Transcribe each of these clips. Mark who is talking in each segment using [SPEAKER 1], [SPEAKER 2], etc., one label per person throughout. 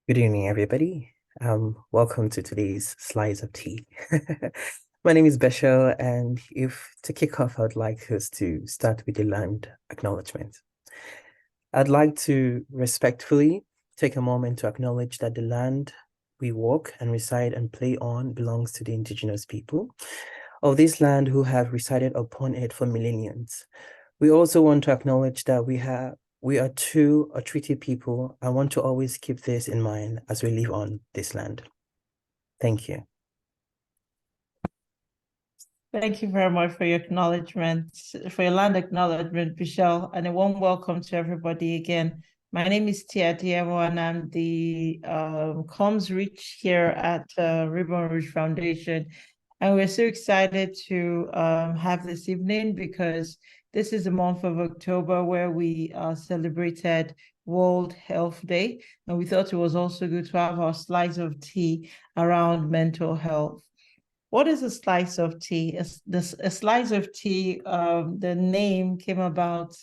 [SPEAKER 1] Good evening, everybody. Welcome to today's Slice of Tea. My name is Beshel, and if to kick off, I'd like us to start with the land acknowledgement. I'd like to respectfully take a moment to acknowledge that the land we walk and reside and play on belongs to the indigenous people of this land who have resided upon it for millenniums. We also want to acknowledge that we are two a treaty people. I want to always keep this in mind as we live on this land. Thank you.
[SPEAKER 2] Thank you very much for your acknowledgement, for your land acknowledgement, Michelle, and a warm welcome to everybody again. My name is Tia Diemo, and I'm the comms reach here at Ribbon Rouge Foundation. And we're so excited to have this evening because this is the month of October where we celebrated World Health Day. And we thought it was also good to have our slice of tea around mental health. What is a slice of tea? A slice of tea, the name came about,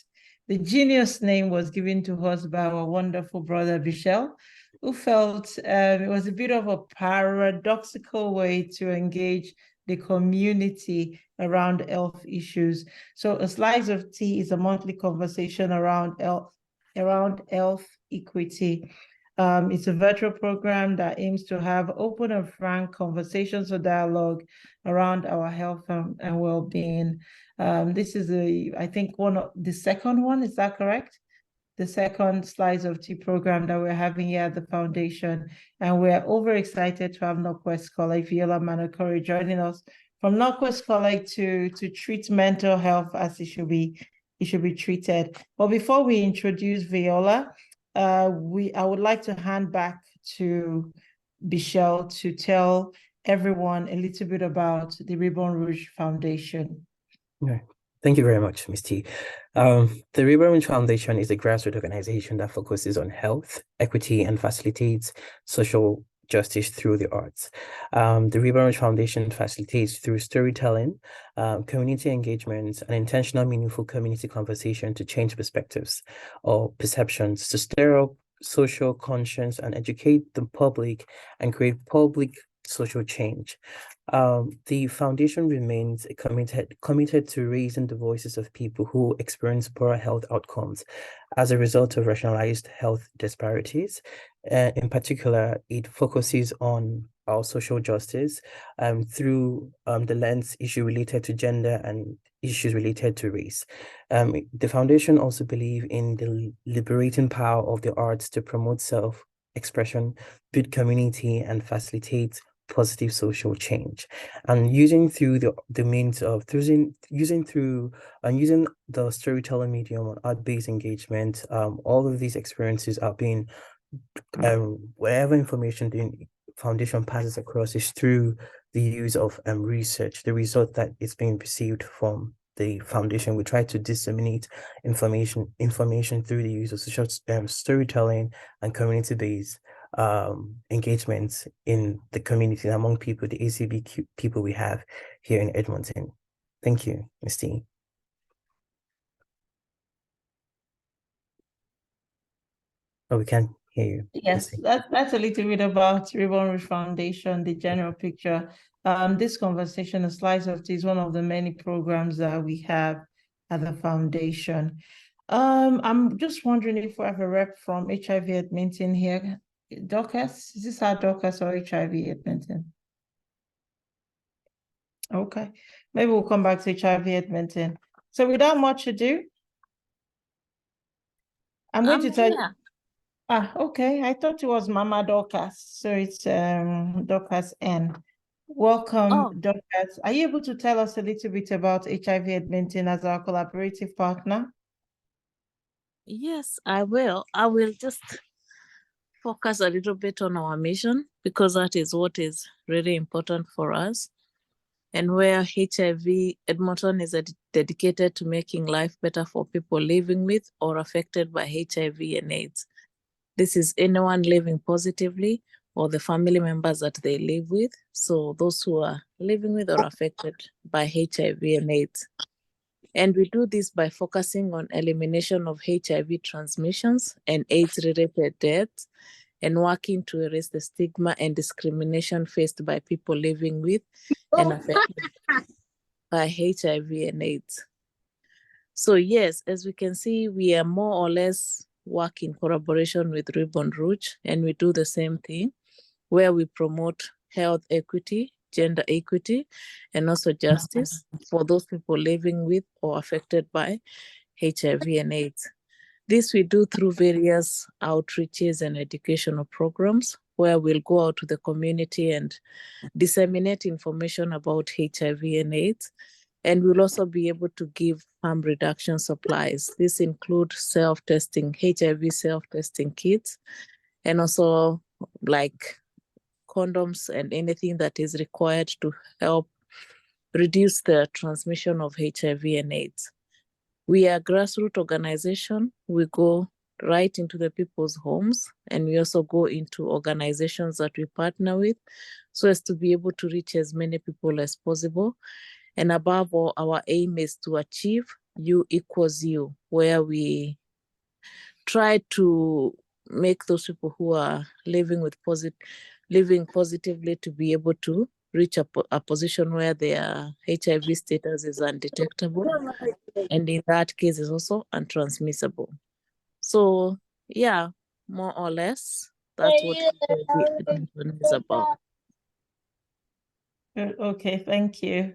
[SPEAKER 2] the genius name was given to us by our wonderful brother, Michel, who felt it was a bit of a paradoxical way to engage the community around health issues. So a slice of tea is a monthly conversation around health equity. It's a virtual program that aims to have open and frank conversations or dialogue around our health and well-being. This is I think the second one, is that correct? The second Slice of Tea program that we're having here at the foundation. And we're over excited to have Norquest College, Viola Manokore joining us from Norquest College to treat mental health as it should be treated. But before we introduce Viola, I would like to hand back to Michelle to tell everyone a little bit about the Ribbon Rouge Foundation.
[SPEAKER 1] Yeah. Thank you very much, Ms. T. The Ribbon Rouge Foundation is a grassroots organization that focuses on health, equity, and facilitates social justice through the arts. The Ribbon Rouge Foundation facilitates through storytelling, community engagement, and intentional, meaningful community conversation to change perspectives or perceptions, to stir up social conscience and educate the public and create public social change. The foundation remains committed to raising the voices of people who experience poor health outcomes as a result of racialized health disparities. In particular, it focuses on our social justice through the lens issue related to gender and issues related to race. The foundation also believes in the liberating power of the arts to promote self-expression, build community, and facilitate positive social change. And using the storytelling medium on art-based engagement, all of these experiences are being whatever information the foundation passes across is through the use of research. The result that is being received from the foundation, we try to disseminate information through the use of social storytelling and community-based engagements in the community among people, the ACB people we have here in Edmonton. Thank you, Ms. T. Oh, we can hear you.
[SPEAKER 2] Yes, that's a little bit about Ribbon Rouge Foundation, the general picture. This conversation, A Slice of Tea, is one of the many programs that we have at the foundation. I'm just wondering if we have a rep from HIV Edmonton here. Dorcas, is this our Dorcas or HIV Edmonton? Okay, maybe we'll come back to HIV Edmonton. So without much ado, I'm going to tell you. Okay. I thought it was Mama Dorcas. So it's Dorcas N. Welcome, Dorcas. Are you able to tell us a little bit about HIV Edmonton as our collaborative partner?
[SPEAKER 3] Yes, I will. I will just focus a little bit on our mission because that is what is really important for us, and where HIV Edmonton is dedicated to making life better for people living with or affected by HIV and AIDS. This is anyone living positively or the family members that they live with. So those who are living with or affected by HIV and AIDS. And we do this by focusing on elimination of HIV transmissions and AIDS-related deaths, and working to erase the stigma and discrimination faced by people living with and affected by HIV and AIDS. So yes, as we can see, we are more or less work in collaboration with Ribbon Rouge, and we do the same thing where we promote health equity, gender equity, and also justice for those people living with or affected by HIV and AIDS. This we do through various outreaches and educational programs where we'll go out to the community and disseminate information about HIV and AIDS. And we'll also be able to give harm reduction supplies. This includes self-testing, HIV self-testing kits, and also like condoms and anything that is required to help reduce the transmission of HIV and AIDS. We are a grassroots organization. We go right into the people's homes, and we also go into organizations that we partner with so as to be able to reach as many people as possible. And above all, our aim is to achieve U equals U, where we try to make those people who are living positively to be able to reach a position where their HIV status is undetectable, and in that case is also untransmissible. So yeah, more or less, that's what HIV is about.
[SPEAKER 2] Okay, thank you.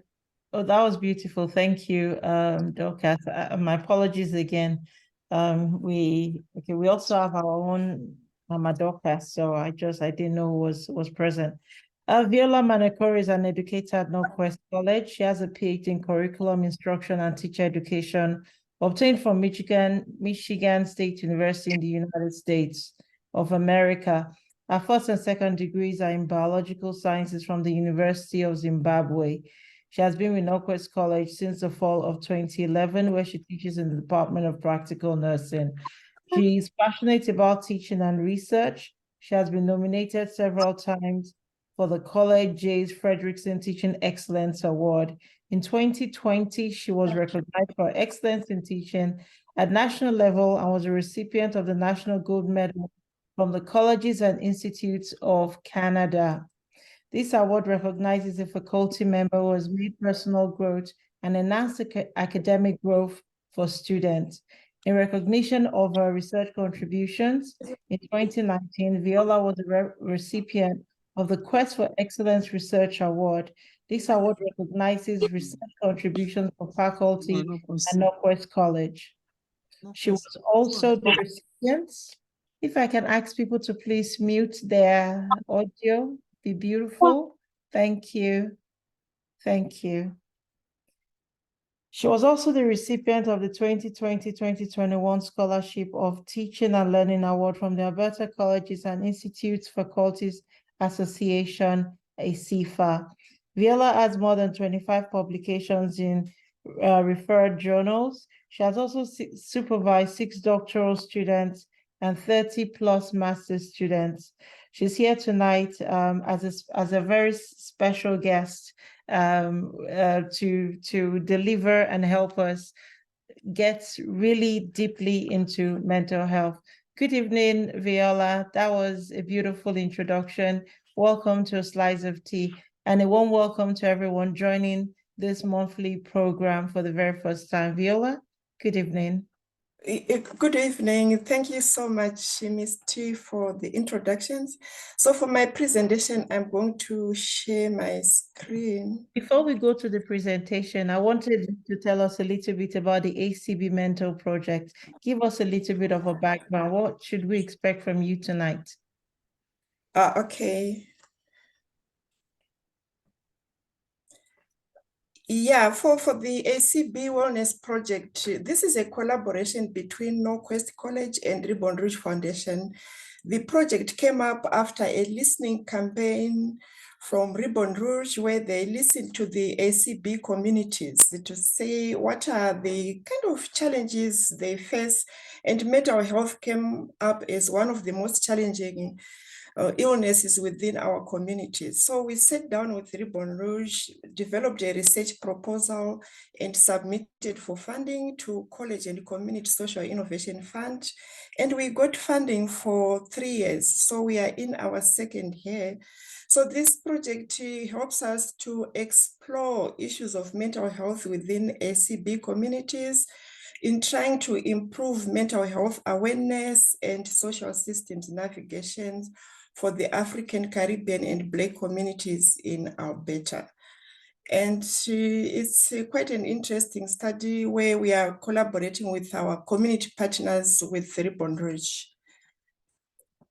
[SPEAKER 2] Oh, that was beautiful. Thank you, Dorcas. My apologies again. We also have our own Mama Dorcas, so I didn't know who was present. Viola Manokore is an educator at Norquest College. She has a PhD in curriculum instruction and teacher education, obtained from Michigan State University in the United States of America. Her first and second degrees are in biological sciences from the University of Zimbabwe. She has been with Norquest College since the fall of 2011, where she teaches in the Department of Practical Nursing. She is passionate about teaching and research. She has been nominated several times for the College Jaye's Fredrickson Teaching Excellence Award. In 2020, she was recognized for excellence in teaching at national level and was a recipient of the National Gold Medal from the Colleges and Institutes of Canada. This award recognizes a faculty member who has made personal growth and enhanced academic growth for students. In recognition of her research contributions, in 2019, Viola was a recipient of the Quest for Excellence Research Award. This award recognizes research contributions for faculty at Norquest College. She was also the recipient. If I can ask people to please mute their audio, be beautiful. Thank you. Thank you. She was also the recipient of the 2020-2021 Scholarship of Teaching and Learning Award from the Alberta Colleges and Institutes Faculties Association, ACFA. Viola has more than 25 publications in referred journals. She has also supervised 6 doctoral students and 30 plus master's students. She's here tonight as a very special guest to deliver and help us get really deeply into mental health. Good evening, Viola. That was a beautiful introduction. Welcome to A Slice of Tea, and a warm welcome to everyone joining this monthly program for the very first time. Viola, good evening.
[SPEAKER 4] Good evening. Thank you so much, Ms. T, for the introductions. So for my presentation, I'm going to share my screen.
[SPEAKER 2] Before we go to the presentation, I wanted to tell us a little bit about the ACB Mental Project. Give us a little bit of a background. What should we expect from you tonight?
[SPEAKER 4] Okay. Yeah, for the ACB Wellness Project, this is a collaboration between Norquest College and Ribbon Rouge Foundation. The project came up after a listening campaign from Ribbon Rouge, where they listened to the ACB communities to say what are the kind of challenges they face, and mental health came up as one of the most challenging illnesses within our communities. So we sat down with Ribbon Rouge, developed a research proposal and submitted for funding to College and Community Social Innovation Fund. And we got funding for 3 years. So we are in our second year. So this project helps us to explore issues of mental health within ACB communities, in trying to improve mental health awareness and social systems navigation for the African, Caribbean, and Black communities in Alberta. And it's quite an interesting study where we are collaborating with our community partners with Ribbon Rouge.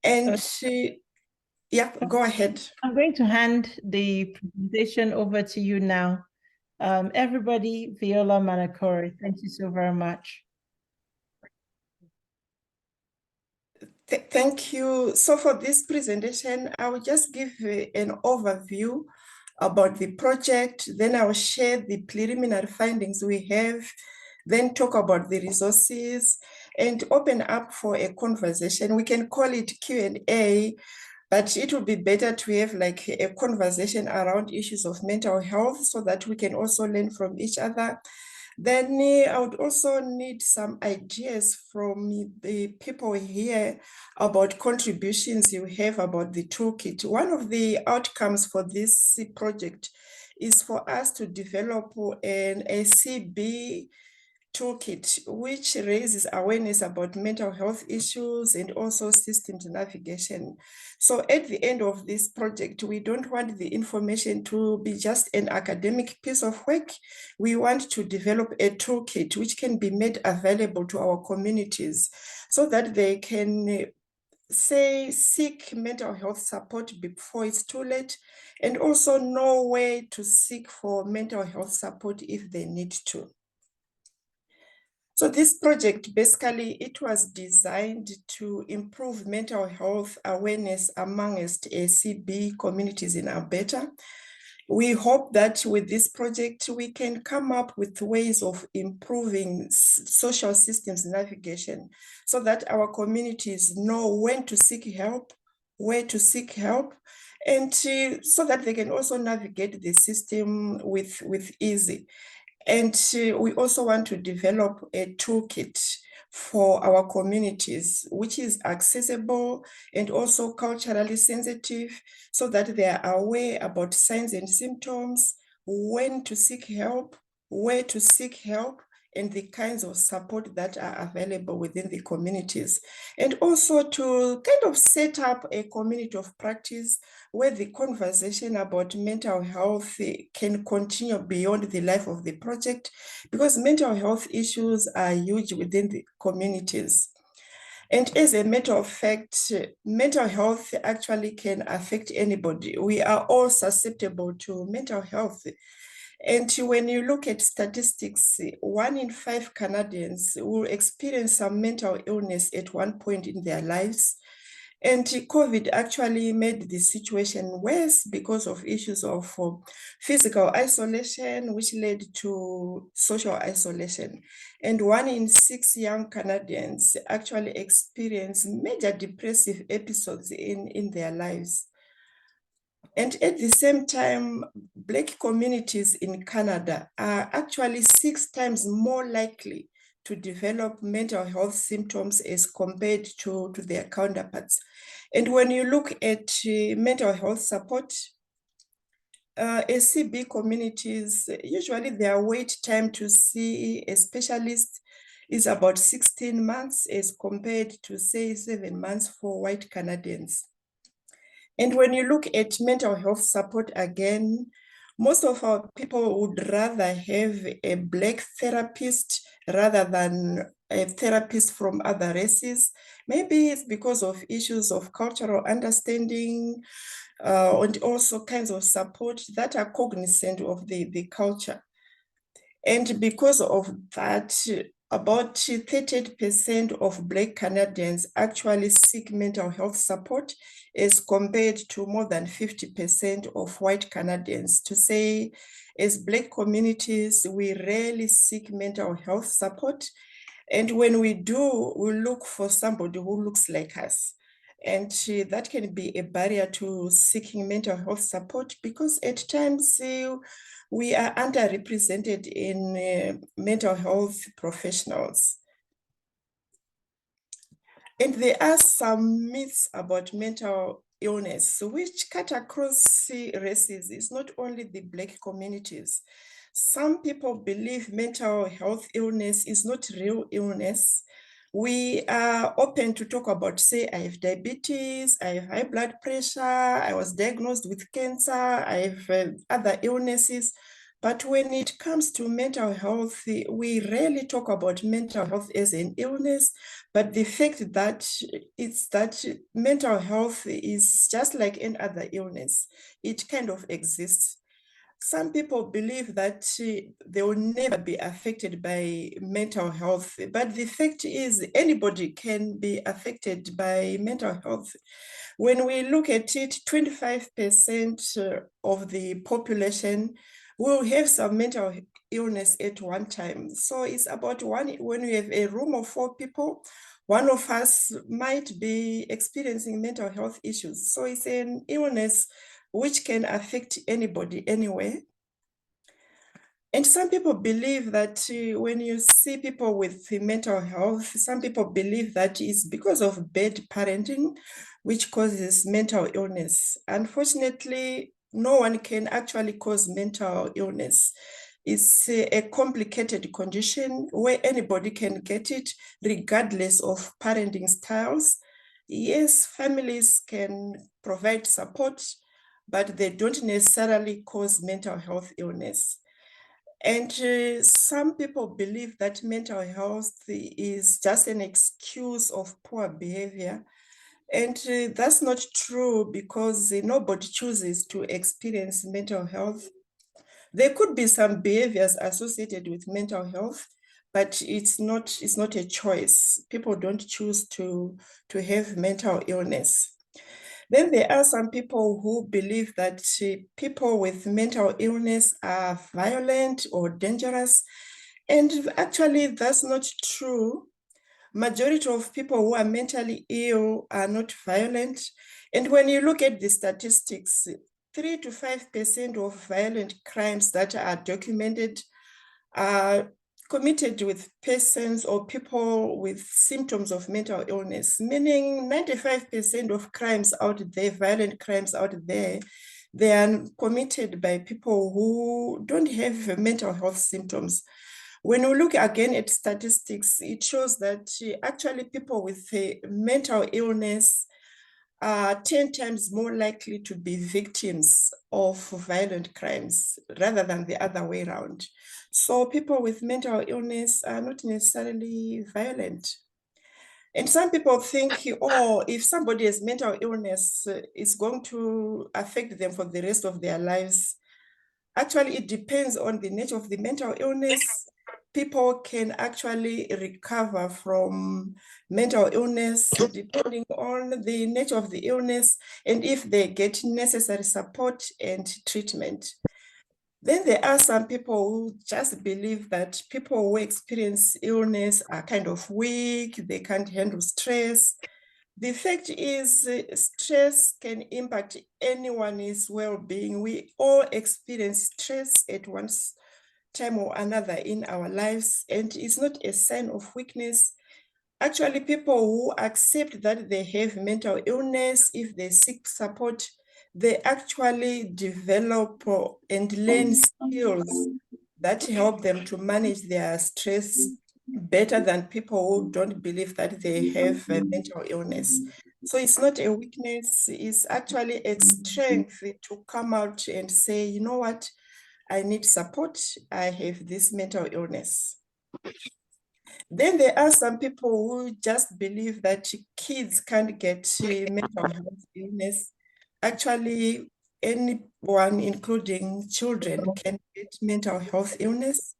[SPEAKER 4] And yeah, go ahead.
[SPEAKER 2] I'm going to hand the presentation over to you now. Everybody, Viola Manokore, thank you so very much.
[SPEAKER 4] Thank you. So for this presentation, I will just give an overview about the project, then I will share the preliminary findings we have, then talk about the resources and open up for a conversation. We can call it Q&A, but it would be better to have like a conversation around issues of mental health so that we can also learn from each other. Then I would also need some ideas from the people here about contributions you have about the toolkit. One of the outcomes for this project is for us to develop an ACB toolkit, which raises awareness about mental health issues and also systems navigation. So at the end of this project, we don't want the information to be just an academic piece of work. We want to develop a toolkit which can be made available to our communities so that they can seek mental health support before it's too late, and also know where to seek for mental health support if they need to. So this project, basically, it was designed to improve mental health awareness amongst ACB communities in Alberta. We hope that with this project, we can come up with ways of improving social systems navigation so that our communities know when to seek help, where to seek help, and so that they can also navigate the system with ease. And we also want to develop a toolkit for our communities, which is accessible and also culturally sensitive, so that they are aware about signs and symptoms, when to seek help, where to seek help, and the kinds of support that are available within the communities. And also to kind of set up a community of practice where the conversation about mental health can continue beyond the life of the project, because mental health issues are huge within the communities. And as a matter of fact, mental health actually can affect anybody. We are all susceptible to mental health. And when you look at statistics, 1 in 5 Canadians will experience some mental illness at one point in their lives. And COVID actually made the situation worse because of issues of physical isolation, which led to social isolation. And 1 in 6 young Canadians actually experience major depressive episodes in their lives. And at the same time, Black communities in Canada are actually 6 times more likely to develop mental health symptoms as compared to their counterparts. And when you look at mental health support, ACB communities, usually their wait time to see a specialist is about 16 months as compared to, say, 7 months for white Canadians. And when you look at mental health support again, most of our people would rather have a Black therapist rather than a therapist from other races. Maybe it's because of issues of cultural understanding and also kinds of support that are cognizant of the culture. And because of that, about 38% of Black Canadians actually seek mental health support as compared to more than 50% of white Canadians. To say, as Black communities, we rarely seek mental health support. And when we do, we look for somebody who looks like us. And that can be a barrier to seeking mental health support because at times we are underrepresented in mental health professionals. And there are some myths about mental illness, which cut across races. It's not only the Black communities. Some people believe mental health illness is not real illness. We are open to talk about, say, I have diabetes, I have high blood pressure, I was diagnosed with cancer, I have other illnesses. But when it comes to mental health, we rarely talk about mental health as an illness, but the fact that mental health is just like any other illness. It kind of exists. Some people believe that they will never be affected by mental health, but the fact is anybody can be affected by mental health. When we look at it, 25% of the population will have some mental illness at one time. So it's about when we have a room of 4 people, one of us might be experiencing mental health issues. So it's an illness which can affect anybody anyway. And some people believe that when you see people with mental health, some people believe that it's because of bad parenting, which causes mental illness. Unfortunately, no one can actually cause mental illness. It's a complicated condition where anybody can get it regardless of parenting styles. Yes, families can provide support, but they don't necessarily cause mental health illness. And some people believe that mental health is just an excuse of poor behavior. And that's not true because nobody chooses to experience mental health. There could be some behaviors associated with mental health, but it's not a choice. People don't choose to have mental illness. Then there are some people who believe that people with mental illness are violent or dangerous. And actually, that's not true. Majority of people who are mentally ill are not violent. And when you look at the statistics, 3 to 5% of violent crimes that are documented are committed with persons or people with symptoms of mental illness, meaning 95% of crimes out there, violent crimes out there, they are committed by people who don't have mental health symptoms. When we look again at statistics, it shows that actually people with a mental illness are 10 times more likely to be victims of violent crimes rather than the other way around. So people with mental illness are not necessarily violent. And some people think, oh, if somebody has mental illness, it's going to affect them for the rest of their lives. Actually, it depends on the nature of the mental illness. People can actually recover from mental illness depending on the nature of the illness and if they get necessary support and treatment. Then there are some people who just believe that people who experience illness are kind of weak, they can't handle stress. The fact is, stress can impact anyone's well-being. We all experience stress at one time or another in our lives, and it's not a sign of weakness. Actually, people who accept that they have mental illness, if they seek support, they actually develop and learn skills that help them to manage their stress better than people who don't believe that they have a mental illness. So it's not a weakness, it's actually a strength to come out and say, you know what, I need support, I have this mental illness. Then there are some people who just believe that kids can't get mental health illness. Actually, anyone, including children, can get mental health illness.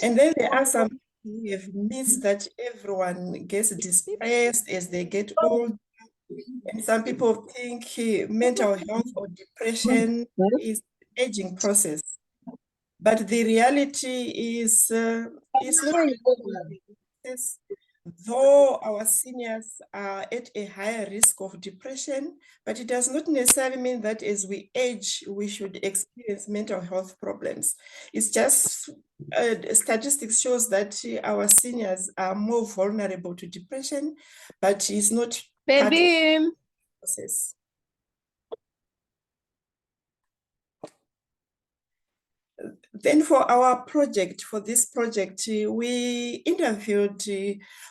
[SPEAKER 4] And then there are some who have myths that everyone gets depressed as they get old. And some people think mental health or depression is an aging process. But the reality is it's not a process. though our seniors are at a higher risk of depression, but it does not necessarily mean that as we age, we should experience mental health problems. It's just statistics shows that our seniors are more vulnerable to depression, but it's not part of the process. Then for our project, for this project, we interviewed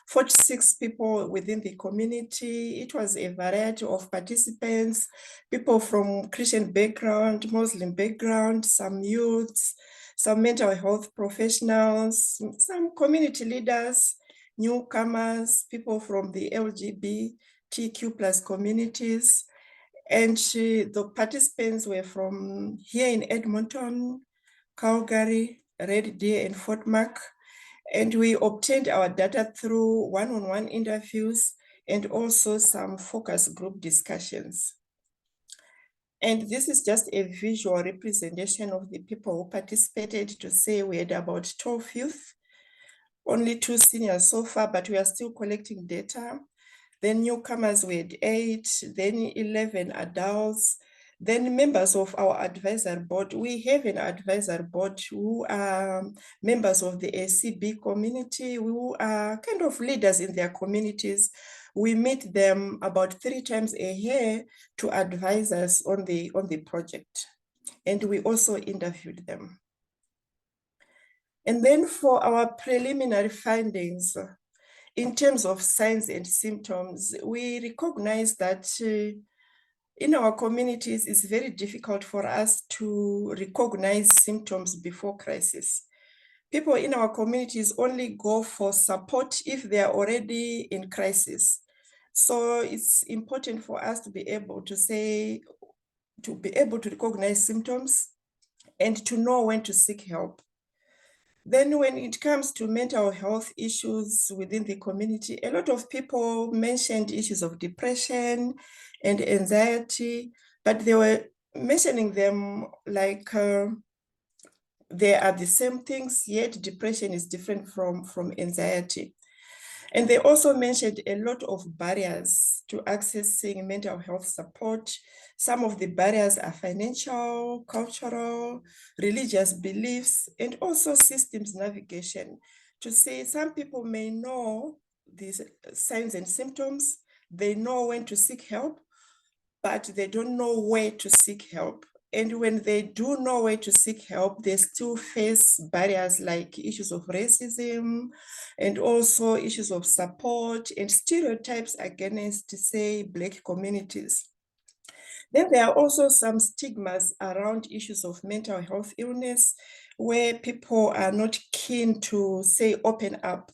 [SPEAKER 4] 46 people within the community. It was a variety of participants, people from Christian background, Muslim background, some youths, some mental health professionals, some community leaders, newcomers, people from the LGBTQ plus communities. And the participants were from here in Edmonton, Calgary, Red Deer, and Fort Mac. And we obtained our data through one-on-one interviews and also some focus group discussions. And this is just a visual representation of the people who participated. To say we had about 12 youth, only 2 seniors so far, but we are still collecting data. Then newcomers, we had 8, then 11 adults, then members of our advisory board. We have an advisory board who are members of the ACB community, who are kind of leaders in their communities. We meet them about 3 times a year to advise us on the project. And we also interviewed them. And then for our preliminary findings, in terms of signs and symptoms, we recognize that in our communities, it's very difficult for us to recognize symptoms before crisis. People in our communities only go for support if they are already in crisis. So it's important for us to be able to recognize symptoms and to know when to seek help. Then when it comes to mental health issues within the community, a lot of people mentioned issues of depression and anxiety, but they were mentioning them like they are the same things, yet depression is different from anxiety. And they also mentioned a lot of barriers to accessing mental health support. Some of the barriers are financial, cultural, religious beliefs, and also systems navigation. To say some people may know these signs and symptoms, they know when to seek help, but they don't know where to seek help. And when they do know where to seek help, they still face barriers like issues of racism and also issues of support and stereotypes against, say, Black communities. Then there are also some stigmas around issues of mental health illness where people are not keen to, say, open up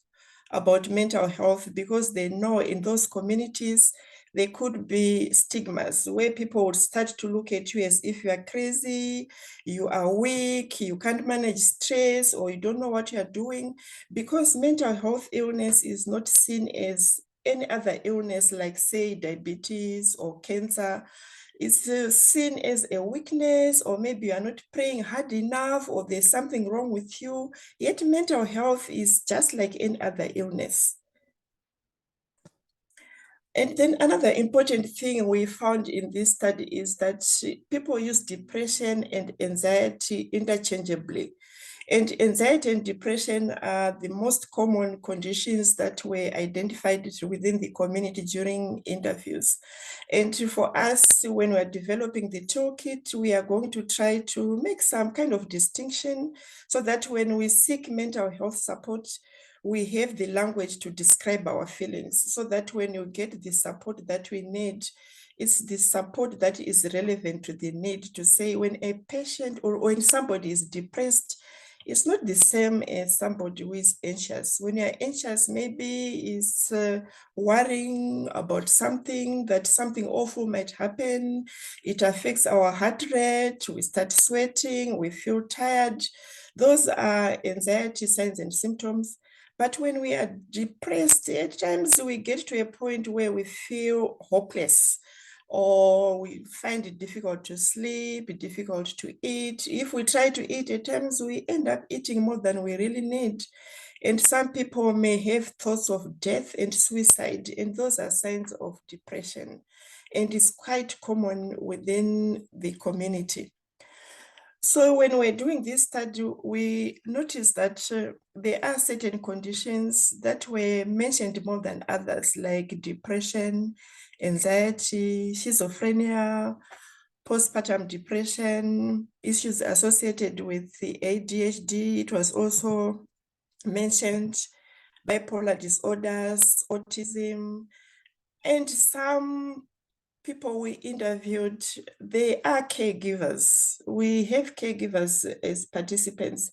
[SPEAKER 4] about mental health because they know in those communities there could be stigmas where people would start to look at you as if you are crazy, you are weak, you can't manage stress, or you don't know what you are doing, because mental health illness is not seen as any other illness like, say, diabetes or cancer. It's seen as a weakness, or maybe you are not praying hard enough, or there's something wrong with you. Yet mental health is just like any other illness. And then another important thing we found in this study is that people use depression and anxiety interchangeably. And anxiety and depression are the most common conditions that were identified within the community during interviews. And for us, when we're developing the toolkit, we are going to try to make some kind of distinction so that when we seek mental health support, we have the language to describe our feelings, so that when you get the support that we need, it's the support that is relevant to the need. To say when a patient or when somebody is depressed, it's not the same as somebody who is anxious. When you're anxious, maybe it's worrying about something, that something awful might happen. It affects our heart rate, we start sweating, we feel tired. Those are anxiety signs and symptoms. But when we are depressed, at times we get to a point where we feel hopeless, or we find it difficult to sleep, difficult to eat. If we try to eat, at times we end up eating more than we really need. And some people may have thoughts of death and suicide, and those are signs of depression, and it's quite common within the community. So when we're doing this study, we noticed that there are certain conditions that were mentioned more than others, like depression, anxiety, schizophrenia, postpartum depression, issues associated with the ADHD. It was also mentioned bipolar disorders, autism, and some people we interviewed, they are caregivers. We have caregivers as participants,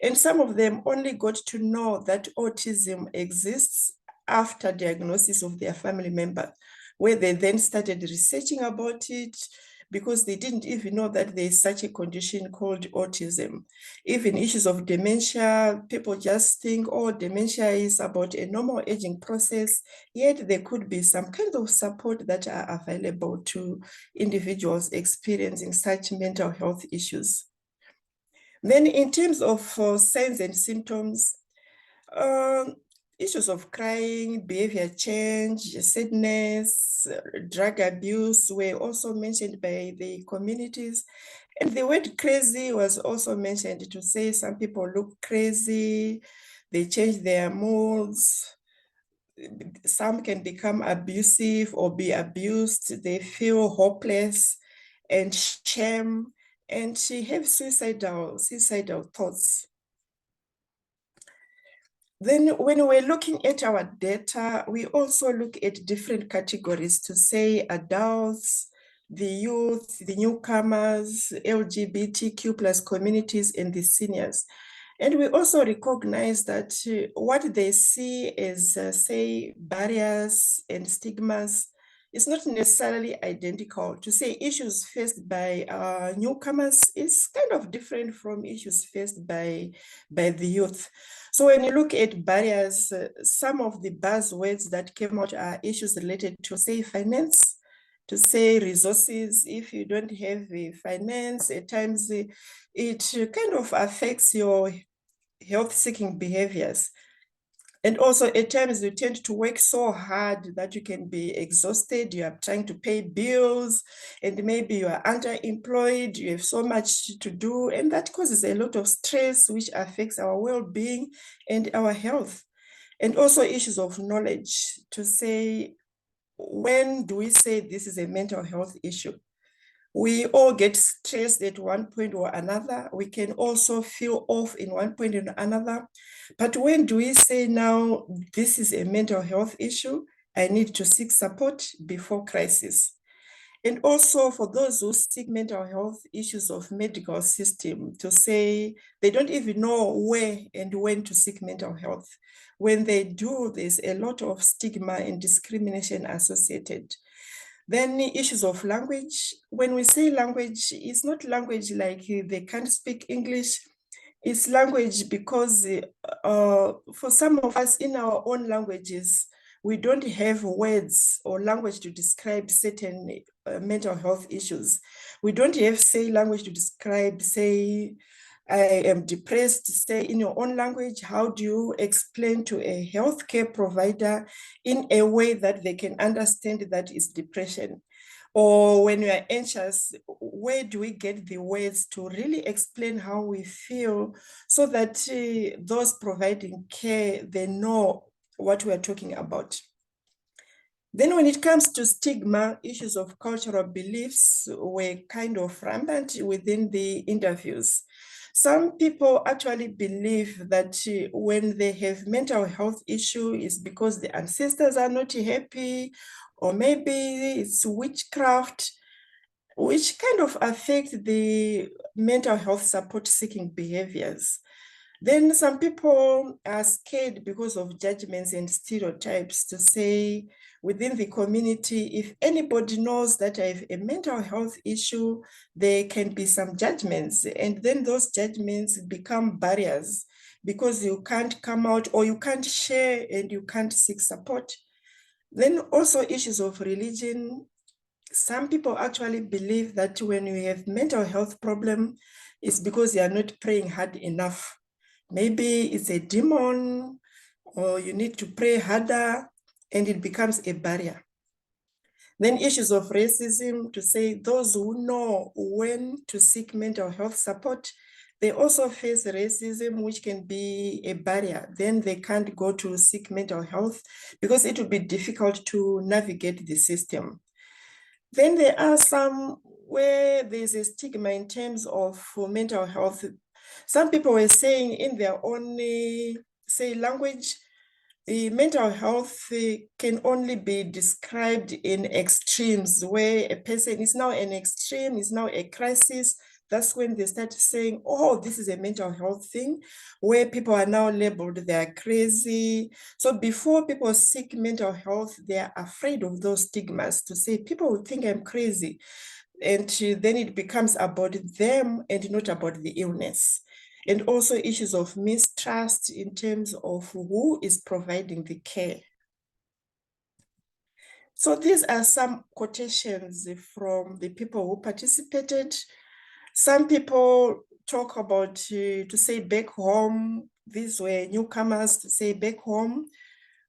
[SPEAKER 4] and some of them only got to know that autism exists after diagnosis of their family member, where they then started researching about it, because they didn't even know that there's such a condition called autism. Even issues of dementia, people just think, oh, dementia is about a normal aging process, yet there could be some kind of support that are available to individuals experiencing such mental health issues. Then in terms of signs and symptoms, issues of crying, behavior change, sadness, drug abuse were also mentioned by the communities. And the word crazy was also mentioned, to say some people look crazy, they change their moods, some can become abusive or be abused, they feel hopeless and shame, and she have suicidal thoughts. Then when we're looking at our data, we also look at different categories, to say adults, the youth, the newcomers, LGBTQ plus communities, and the seniors. And we also recognize that what they see as, say, barriers and stigmas is not necessarily identical. To say issues faced by newcomers is kind of different from issues faced by the youth. So when you look at barriers, some of the buzzwords that came out are issues related to, say, finance, to say resources. If you don't have finance, at times it kind of affects your health-seeking behaviors. And also at times you tend to work so hard that you can be exhausted, you are trying to pay bills, and maybe you are underemployed, you have so much to do, and that causes a lot of stress, which affects our well-being and our health. And also issues of knowledge, to say, when do we say this is a mental health issue? We all get stressed at one point or another. We can also feel off in one point or another. But when do we say, now, this is a mental health issue, I need to seek support before crisis? And also for those who seek mental health issues of medical system, to say they don't even know where and when to seek mental health. When they do, there's a lot of stigma and discrimination associated. Then the issues of language. When we say language, it's not language like they can't speak English. It's language because for some of us in our own languages, we don't have words or language to describe certain mental health issues. We don't have, say, language to describe, say, I am depressed, say, in your own language. How do you explain to a healthcare provider in a way that they can understand that it's depression? Or when we are anxious, where do we get the words to really explain how we feel, so that those providing care, they know what we are talking about? Then when it comes to stigma, issues of cultural beliefs were kind of rampant within the interviews. Some people actually believe that when they have mental health issue is because the ancestors are not happy, or maybe it's witchcraft, which kind of affect the mental health support seeking behaviors. Then some people are scared because of judgments and stereotypes, to say within the community, if anybody knows that I have a mental health issue, there can be some judgments, and then those judgments become barriers because you can't come out, or you can't share, and you can't seek support. Then also issues of religion. Some people actually believe that when you have mental health problem, it's because you are not praying hard enough. maybe it's a demon, or you need to pray harder, and it becomes a barrier. Then issues of racism, to say those who know when to seek mental health support, they also face racism, which can be a barrier. Then they can't go to seek mental health because it will be difficult to navigate the system. Then there are some where there's a stigma in terms of mental health. Some people were saying in their own, say, language, the mental health can only be described in extremes, where a person is now an extreme, is now a crisis. That's when they start saying, oh, this is a mental health thing, where people are now labeled, they are crazy. So before people seek mental health, they are afraid of those stigmas, to say, people will think I'm crazy. And then it becomes about them and not about the illness. And also issues of mistrust in terms of who is providing the care. So these are some quotations from the people who participated. Some people talk about to say back home, these were newcomers, to say back home.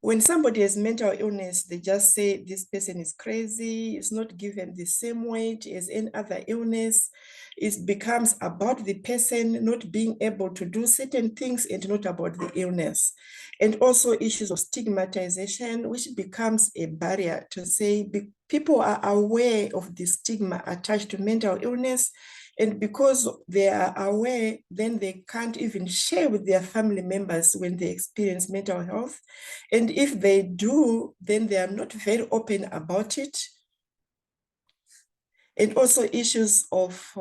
[SPEAKER 4] When somebody has mental illness, they just say this person is crazy, it's not given the same weight as any other illness. It becomes about the person not being able to do certain things and not about the illness. And also issues of stigmatization, which becomes a barrier, to say people are aware of the stigma attached to mental illness. And because they are aware, then they can't even share with their family members when they experience mental health. And if they do, then they are not very open about it. And also issues of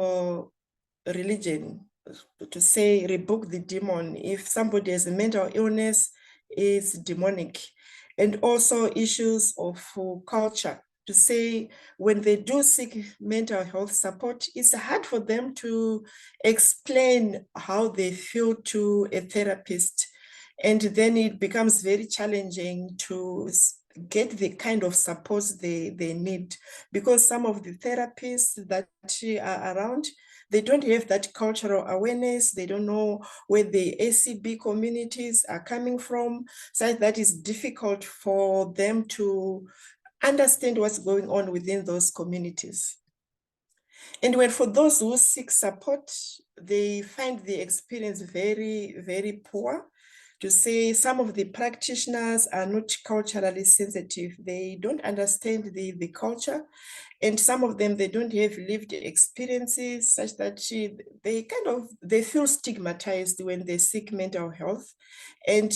[SPEAKER 4] religion, to say rebuke the demon. If somebody has a mental illness, it's demonic. And also issues of culture, to say when they do seek mental health support, it's hard for them to explain how they feel to a therapist. And then it becomes very challenging to get the kind of support they need, because some of the therapists that are around, they don't have that cultural awareness. They don't know where the ACB communities are coming from, so that is difficult for them to understand what's going on within those communities. And when for those who seek support, they find the experience very, very poor. To say some of the practitioners are not culturally sensitive. They don't understand the culture. And some of them, they don't have lived experiences, such that they feel stigmatized when they seek mental health. And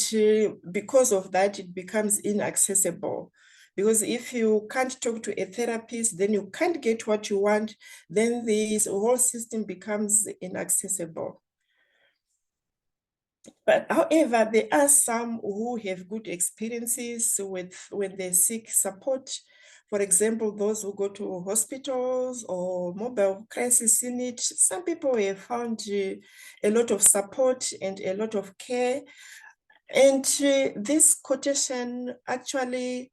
[SPEAKER 4] because of that, it becomes inaccessible. Because if you can't talk to a therapist, then you can't get what you want, then this whole system becomes inaccessible. But however, there are some who have good experiences with when they seek support. For example, those who go to hospitals or mobile crisis units, some people have found a lot of support and a lot of care. And this quotation actually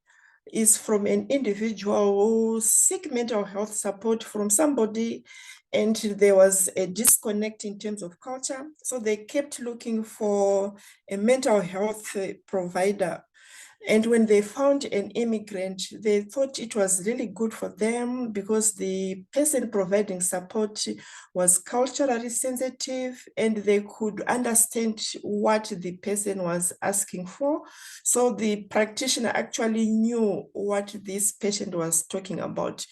[SPEAKER 4] is from an individual who seek mental health support from somebody, and there was a disconnect in terms of culture. So they kept looking for a mental health provider. And when they found an immigrant, they thought it was really good for them because the person providing support was culturally sensitive and they could understand what the person was asking for. So the practitioner actually knew what this patient was talking about.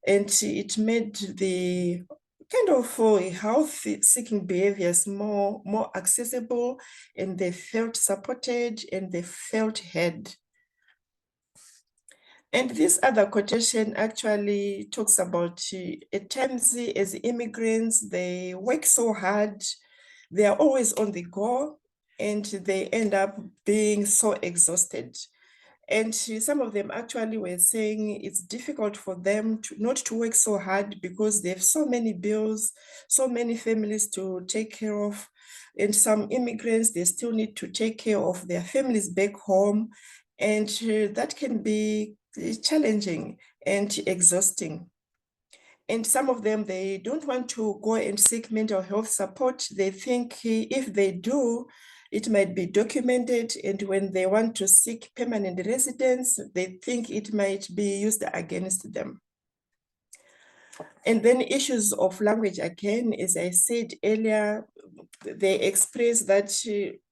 [SPEAKER 4] And it made the kind of health seeking behaviors more accessible, and they felt supported and they felt heard. And this other quotation actually talks about at times as immigrants, they work so hard, they are always on the go, and they end up being so exhausted. And some of them actually were saying it's difficult for them not to work so hard because they have so many bills, so many families to take care of. And some immigrants, they still need to take care of their families back home. And that can be challenging and exhausting. And some of them, they don't want to go and seek mental health support. They think if they do, It might be documented, and when they want to seek permanent residence, they think it might be used against them. And then issues of language, again, as I said earlier, they express that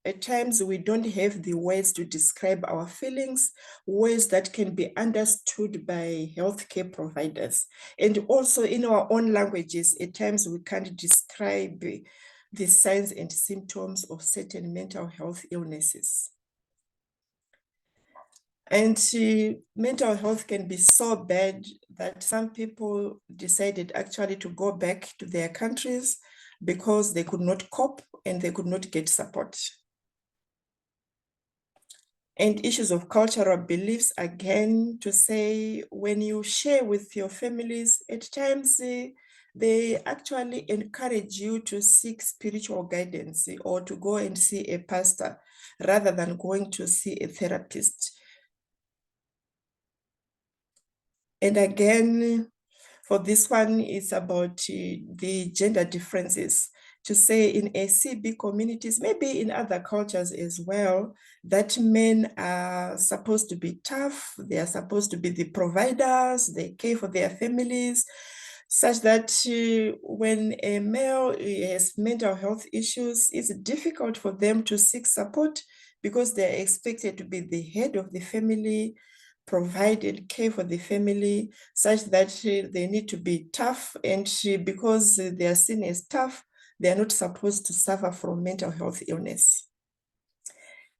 [SPEAKER 4] at times we don't have the words to describe our feelings, words that can be understood by healthcare providers. And also in our own languages, at times we can't describe the signs and symptoms of certain mental health illnesses. And mental health can be so bad that some people decided actually to go back to their countries because they could not cope and they could not get support. And issues of cultural beliefs, again, to say when you share with your families, at times they actually encourage you to seek spiritual guidance or to go and see a pastor rather than going to see a therapist. And again, for this one, it's about the gender differences. To say in ACB communities, maybe in other cultures as well, that men are supposed to be tough, they are supposed to be the providers, they care for their families, such that when a male has mental health issues, it's difficult for them to seek support because they're expected to be the head of the family, provide and care for the family, such that they need to be tough, and because they are seen as tough, they are not supposed to suffer from mental health illness.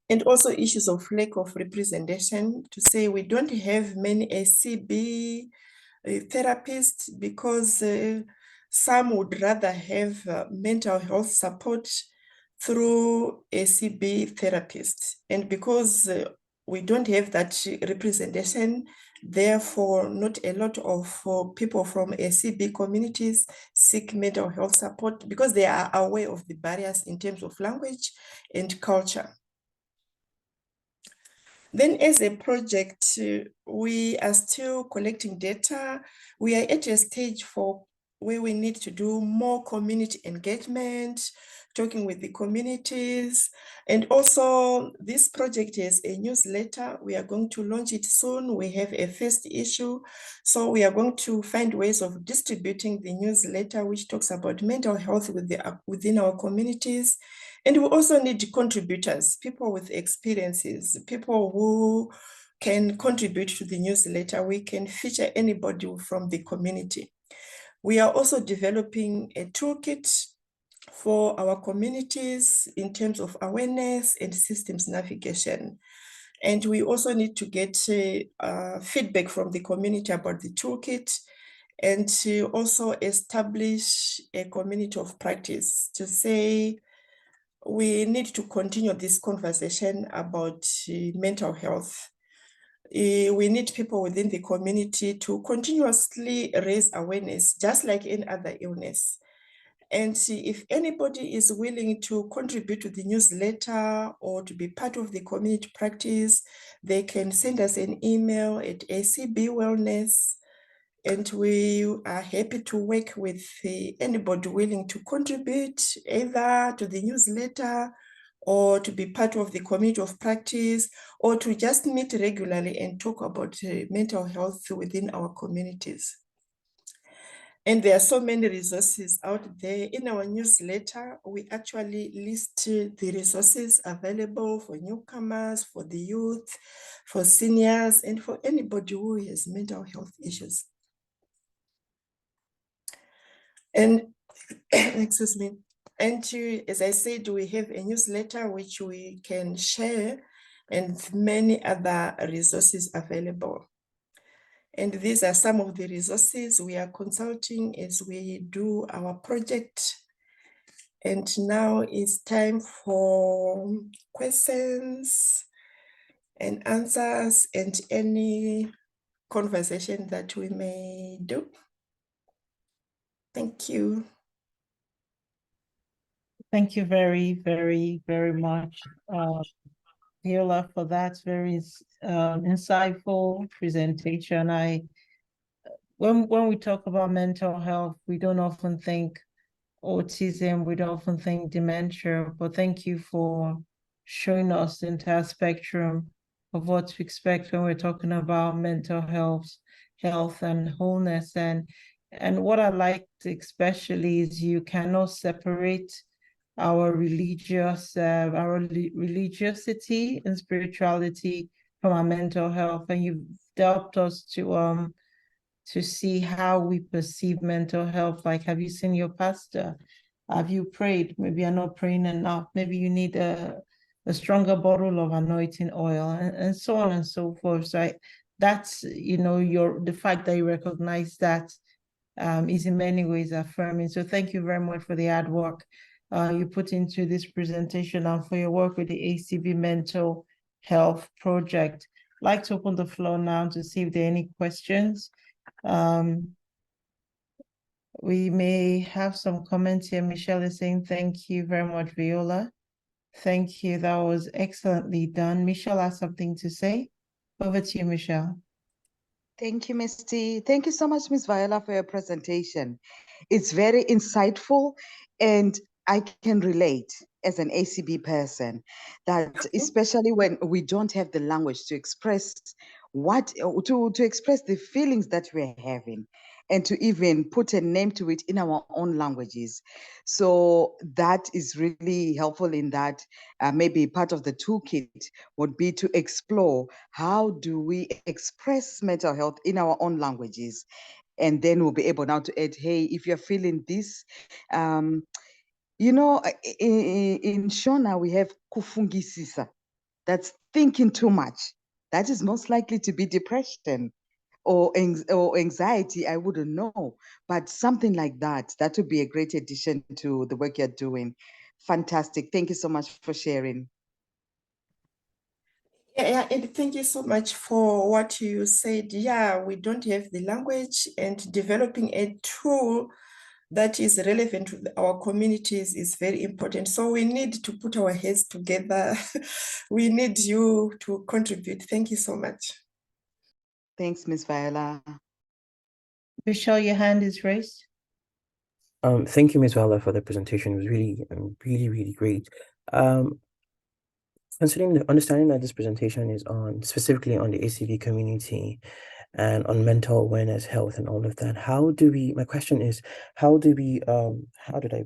[SPEAKER 4] And also issues of lack of representation, to say we don't have many ACB therapists because some would rather have mental health support through ACB therapists. And because we don't have that representation, therefore not a lot of people from ACB communities seek mental health support because they are aware of the barriers in terms of language and culture. Then as a project, we are still collecting data. We are at a stage where we need to do more community engagement, talking with the communities. And also this project is a newsletter. We are going to launch it soon. We have a first issue. So we are going to find ways of distributing the newsletter, which talks about mental health within our communities. And we also need contributors, people with experiences, people who can contribute to the newsletter. We can feature anybody from the community. We are also developing a toolkit for our communities in terms of awareness and systems navigation. And we also need to get feedback from the community about the toolkit, and to also establish a community of practice to say, we need to continue this conversation about mental health. We need people within the community to continuously raise awareness, just like in other illness. And if anybody is willing to contribute to the newsletter or to be part of the community practice, they can send us an email at ACB Wellness, and we are happy to work with anybody willing to contribute either to the newsletter or to be part of the community of practice, or to just meet regularly and talk about mental health within our communities. And there are so many resources out there. In our newsletter, we actually list the resources available for newcomers, for the youth, for seniors, and for anybody who has mental health issues. And excuse me. And as I said, we have a newsletter which we can share and many other resources available. And these are some of the resources we are consulting as we do our project. And now it's time for questions and answers and any conversation that we may do. Thank you.
[SPEAKER 2] Thank you very, very, very much, Viola, for that very insightful presentation. When we talk about mental health, we don't often think autism, we don't often think dementia, but thank you for showing us the entire spectrum of what to expect when we're talking about mental health and wholeness. And what I liked especially is you cannot separate our religiosity and spirituality from our mental health. And you've helped us to see how we perceive mental health. Like, have you seen your pastor? Have you prayed? Maybe you're not praying enough. Maybe you need a stronger bottle of anointing oil, and so on and so forth. So that's, the fact that you recognize that is in many ways affirming. So thank you very much for the hard work you put into this presentation and for your work with the ACB Mental Health Project. I'd like to open the floor now to see if there are any questions. We may have some comments here. Michelle is saying, thank you very much, Viola. Thank you. That was excellently done. Michelle has something to say. Over to you, Michelle.
[SPEAKER 5] Thank you, Ms. T. Thank you so much, Ms. Viola, for your presentation. It's very insightful, and I can relate as an ACB person that especially when we don't have the language to express to express the feelings that we're having and to even put a name to it in our own languages. So that is really helpful in that. Maybe part of the toolkit would be to explore how do we express mental health in our own languages. And then we'll be able now to add, hey, if you're feeling this, in Shona, we have kufungisisa. That's thinking too much. That is most likely to be depression or anxiety. I wouldn't know, but something like that would be a great addition to the work you're doing. Fantastic. Thank you so much for sharing.
[SPEAKER 4] Yeah, and thank you so much for what you said. Yeah, we don't have the language, and developing a tool that is relevant to our communities is very important. So we need to put our heads together. We need you to contribute. Thank you so much.
[SPEAKER 5] Thanks, Ms. Viola.
[SPEAKER 2] Michelle, your hand is raised.
[SPEAKER 1] Thank you, Ms. Viola, for the presentation. It was really, really great. Considering the understanding that this presentation is specifically on the ACB community and on mental awareness, health, and all of that, my question is, how did I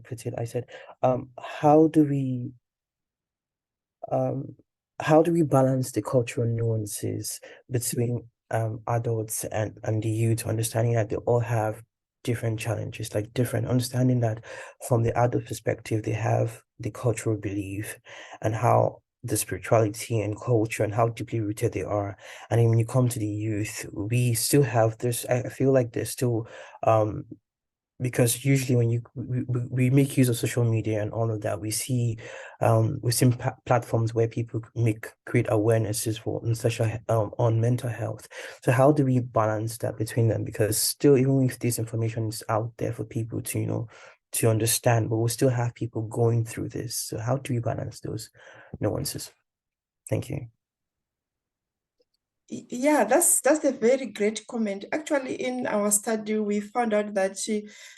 [SPEAKER 1] put it? I said, how do we balance the cultural nuances between adults and the youth, understanding that they all have different challenges, like different understanding that from the adult perspective, they have the cultural belief and how the spirituality and culture and how deeply rooted they are. And then when you come to the youth, we still have this, I feel like there's still because usually when we make use of social media and all of that, we see platforms where people create awarenesses on mental health. So how do we balance that between them? Because still, even if this information is out there for people to to understand, but we'll still have people going through this. So how do we balance those nuances? Thank you.
[SPEAKER 4] Yeah, that's a very great comment. Actually, in our study, we found out that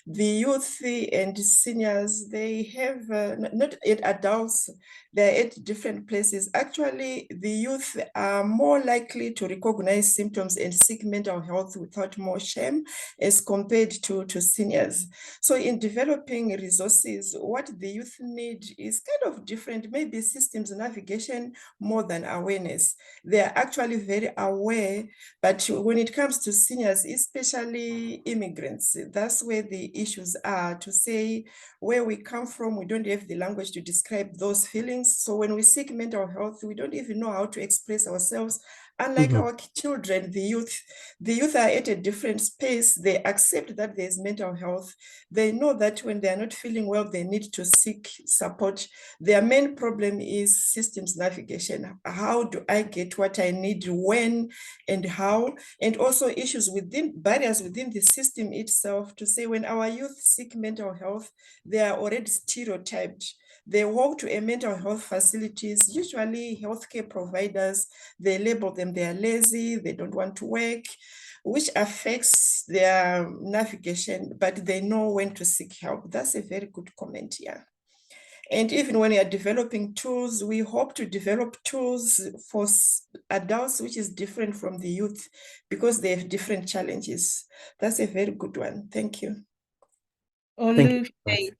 [SPEAKER 4] the youth and seniors, they have, not yet adults, they're at different places. Actually, the youth are more likely to recognize symptoms and seek mental health without more shame as compared to seniors. So in developing resources, what the youth need is kind of different, maybe systems navigation more than awareness. They are actually very aware, but when it comes to seniors, especially immigrants, that's where the issues are. To say where we come from, we don't have the language to describe those feelings. So when we seek mental health, we don't even know how to express ourselves. Unlike our children, the youth are at a different space. They accept that there's mental health. They know that when they are not feeling well, they need to seek support. Their main problem is systems navigation. How do I get what I need, when and how? And also issues barriers within the system itself, to say when our youth seek mental health, they are already stereotyped. They walk to a mental health facilities, usually healthcare providers, they label them, they are lazy, they don't want to work, which affects their navigation, but they know when to seek help. That's a very good comment here. And even when we are developing tools, we hope to develop tools for adults, which is different from the youth, because they have different challenges. That's a very good one. Thank you.
[SPEAKER 1] Thank you.
[SPEAKER 2] Oluseyi,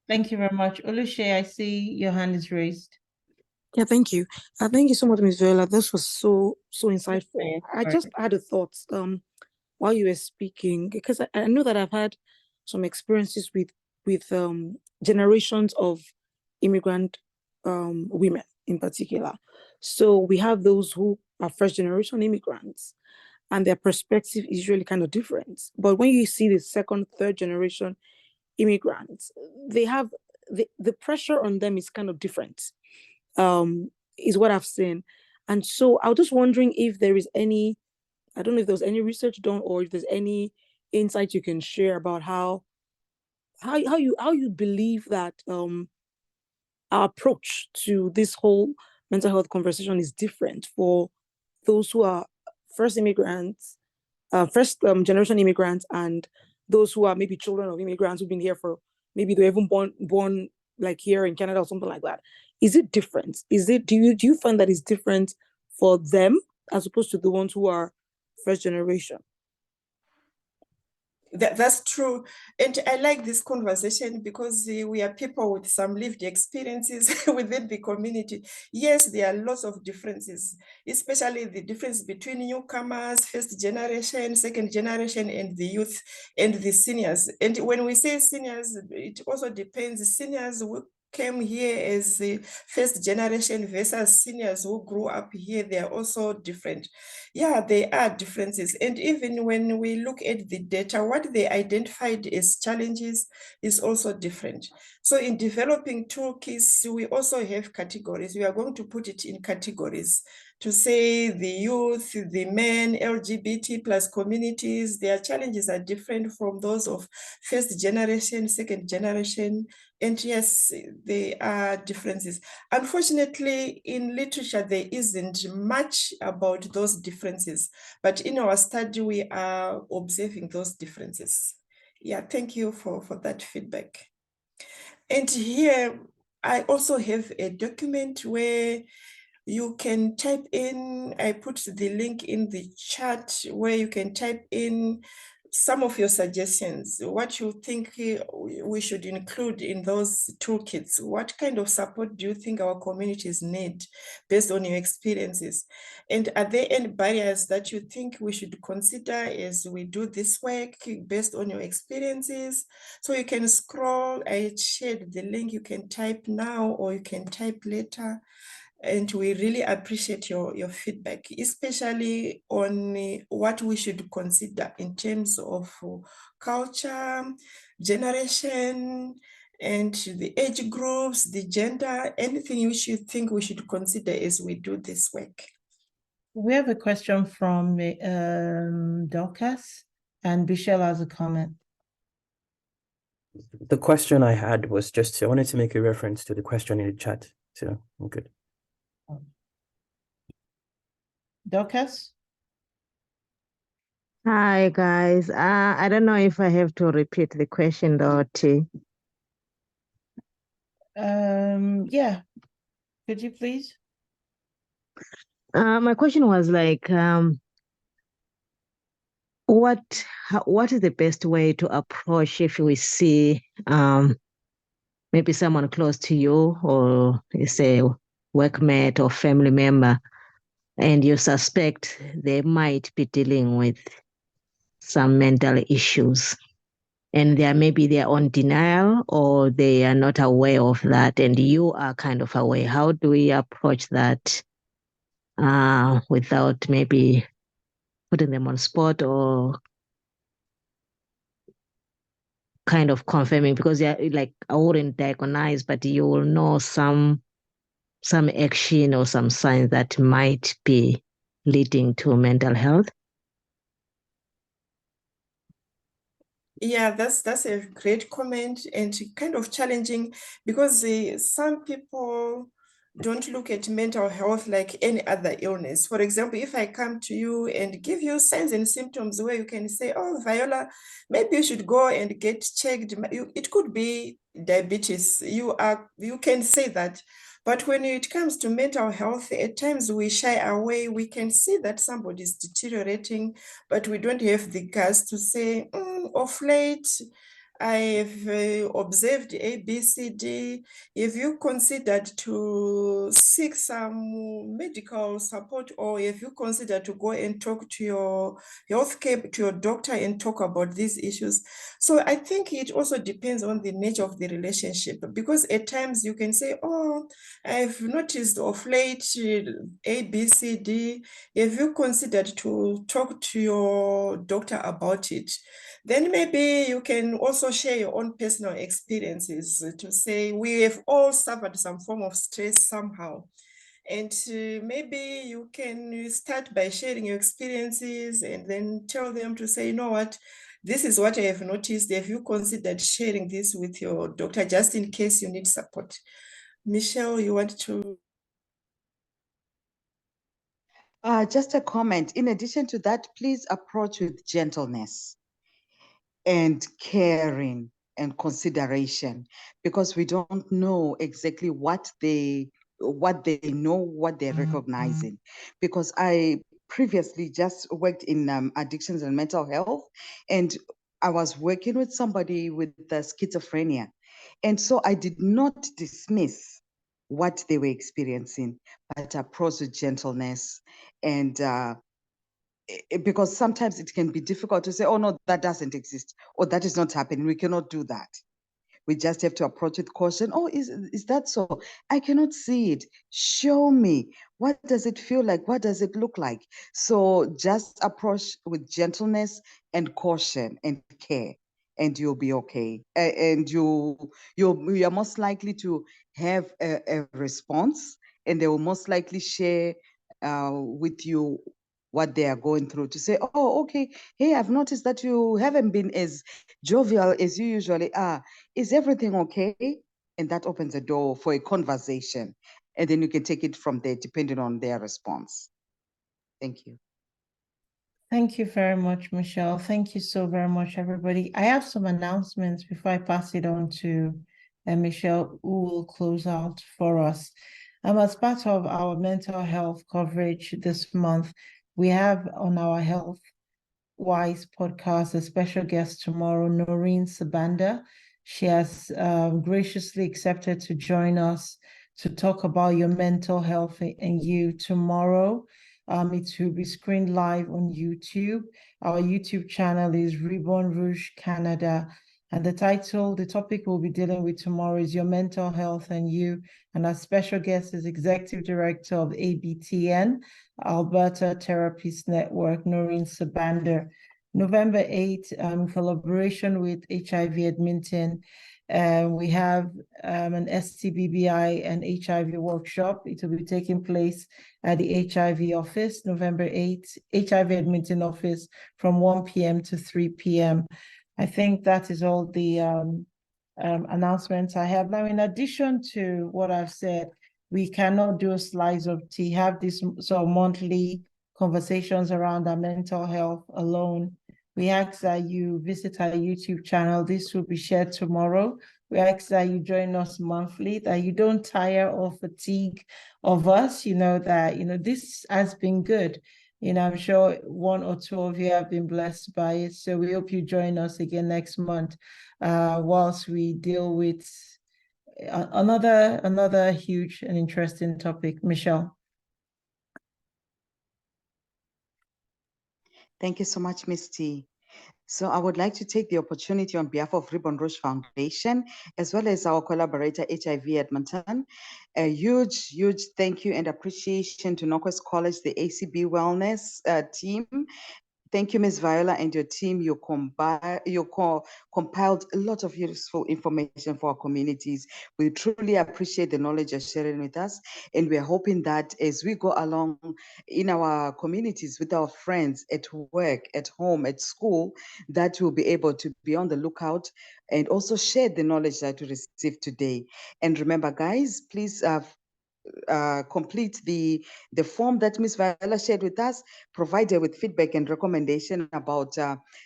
[SPEAKER 2] thank you very much. Oluseyi, I see your hand is raised.
[SPEAKER 6] Yeah, thank you. Thank you so much, Ms. Viola. This was so insightful. I just had a thought while you were speaking, because I know that I've had some experiences with generations of immigrant women in particular. So we have those who are first generation immigrants, and their perspective is really kind of different. But when you see the second, third generation immigrants, they have the pressure on them is kind of different. Is what I've seen. And so I was just wondering if there is any, I don't know if there's any research done or if there's any insight you can share about how you believe that our approach to this whole mental health conversation is different for those who are first immigrants, first generation immigrants, and those who are maybe children of immigrants who've been here for, maybe they're even born like here in Canada or something like that. Is it different? Do you find that it's different for them as opposed to the ones who are first generation?
[SPEAKER 4] That's true. And I like this conversation because we are people with some lived experiences within the community. Yes, there are lots of differences, especially the difference between newcomers, first generation, second generation, and the youth and the seniors. And when we say seniors, it also depends. Seniors who came here as the first generation versus seniors who grew up here, they are also different. Yeah, there are differences. And even when we look at the data, what they identified as challenges is also different. So in developing toolkits, we also have categories. We are going to put it in categories to say the youth, the men, LGBT plus communities, their challenges are different from those of first generation, second generation. And yes, there are differences. Unfortunately, in literature, there isn't much about those differences, but in our study, we are observing those differences. Yeah, thank you for that feedback. And here, I also have a document where you can type in, I put the link in the chat where you can type in some of your suggestions, what you think we should include in those toolkits. What kind of support do you think our communities need based on your experiences? And are there any barriers that you think we should consider as we do this work based on your experiences? So you can scroll, I shared the link, you can type now or you can type later. And we really appreciate your feedback, especially on what we should consider in terms of culture, generation, and the age groups, the gender, anything which you think we should consider as we do this work.
[SPEAKER 2] We have a question from Dorcas, and Bichelle has a comment.
[SPEAKER 1] The question I had was I wanted to make a reference to the question in the chat. So I'm good.
[SPEAKER 2] Dorcas?
[SPEAKER 7] Hi, guys. I don't know if I have to repeat the question, though, T.
[SPEAKER 2] Yeah. Could you please?
[SPEAKER 7] My question was like, what is the best way to approach if we see maybe someone close to you, or you say workmate or family member, and you suspect they might be dealing with some mental issues, and maybe they're on denial or they are not aware of that, and you are kind of aware? How do we approach that without maybe putting them on spot or kind of confirming? Because they're like, I wouldn't diagnose, but you will know some action or some signs that might be leading to mental health.
[SPEAKER 4] Yeah, that's a great comment and kind of challenging, because some people don't look at mental health like any other illness. For example, if I come to you and give you signs and symptoms where you can say, oh, Viola, maybe you should go and get checked. It could be diabetes. You can say that. But when it comes to mental health, at times we shy away. We can see that somebody is deteriorating, but we don't have the guts to say, of late, I've observed A, B, C, D. Have you considered to seek some medical support, or have you considered to go and talk to your healthcare, to your doctor and talk about these issues? So I think it also depends on the nature of the relationship, because at times you can say, oh, I've noticed of late A, B, C, D. Have you considered to talk to your doctor about it? Then maybe you can also share your own personal experiences to say we have all suffered some form of stress somehow. And maybe you can start by sharing your experiences and then tell them to say, you know what, this is what I have noticed. Have you considered sharing this with your doctor just in case you need support? Michelle, you want to?
[SPEAKER 5] Just a comment. In addition to that, please approach with gentleness and caring and consideration, because we don't know exactly what they know, what they're recognizing. Because I previously just worked in addictions and mental health, and I was working with somebody with schizophrenia. And so I did not dismiss what they were experiencing, but approach with gentleness and because sometimes it can be difficult to say, oh, no, that doesn't exist, or that is not happening. We cannot do that. We just have to approach with caution. Oh, is that so? I cannot see it. Show me. What does it feel like? What does it look like? So just approach with gentleness and caution and care, and you'll be okay. And you're most likely to have a response, and they will most likely share with you what they are going through, to say, oh, okay, hey, I've noticed that you haven't been as jovial as you usually are. Is everything okay? And that opens a door for a conversation. And then you can take it from there, depending on their response. Thank you.
[SPEAKER 2] Thank you very much, Michelle. Thank you so very much, everybody. I have some announcements before I pass it on to Michelle, who will close out for us. As part of our mental health coverage this month, we have on our Health Wise podcast a special guest tomorrow, Noreen Sabanda. She has graciously accepted to join us to talk about your mental health and you tomorrow. It will be screened live on YouTube. Our YouTube channel is Ribbon Rouge Canada. And the topic we'll be dealing with tomorrow is your mental health and you. And our special guest is Executive Director of ABTN, Alberta Therapists Network, Noreen Sabanda. November 8th, in collaboration with HIV Edmonton, we have an STBBI and HIV workshop. It will be taking place at the HIV office, November 8th, HIV Edmonton office from 1 p.m. to 3 p.m. I think that is all the announcements I have. Now, in addition to what I've said, we cannot do slides of tea, have these sort of monthly conversations around our mental health alone. We ask that you visit our YouTube channel. This will be shared tomorrow. We ask that you join us monthly, that you don't tire or fatigue of us, that, this has been good. I'm sure one or two of you have been blessed by it. So we hope you join us again next month whilst we deal with another huge and interesting topic. Michelle.
[SPEAKER 5] Thank you so much, Ms. T. So I would like to take the opportunity on behalf of Ribbon Rouge Foundation, as well as our collaborator, HIV Edmonton, a huge thank you and appreciation to Norquest College, the ACB Wellness team. Thank you, Ms. Viola, and your team. You compiled a lot of useful information for our communities. We truly appreciate the knowledge you're sharing with us. And we're hoping that as we go along in our communities with our friends at work, at home, at school, that we'll be able to be on the lookout and also share the knowledge that we received today. And remember, guys, please complete the form that Ms. Viola shared with us, provide her with feedback and recommendation about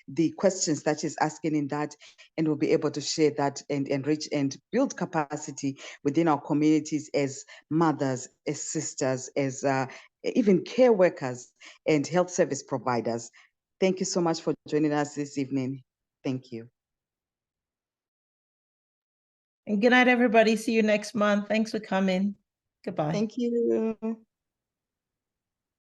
[SPEAKER 5] the questions that she's asking in that, and we'll be able to share that and enrich and build capacity within our communities as mothers, as sisters, as even care workers and health service providers. Thank you so much for joining us this evening. Thank you.
[SPEAKER 2] And good night, everybody. See you next month. Thanks for coming. Goodbye.
[SPEAKER 5] Thank you.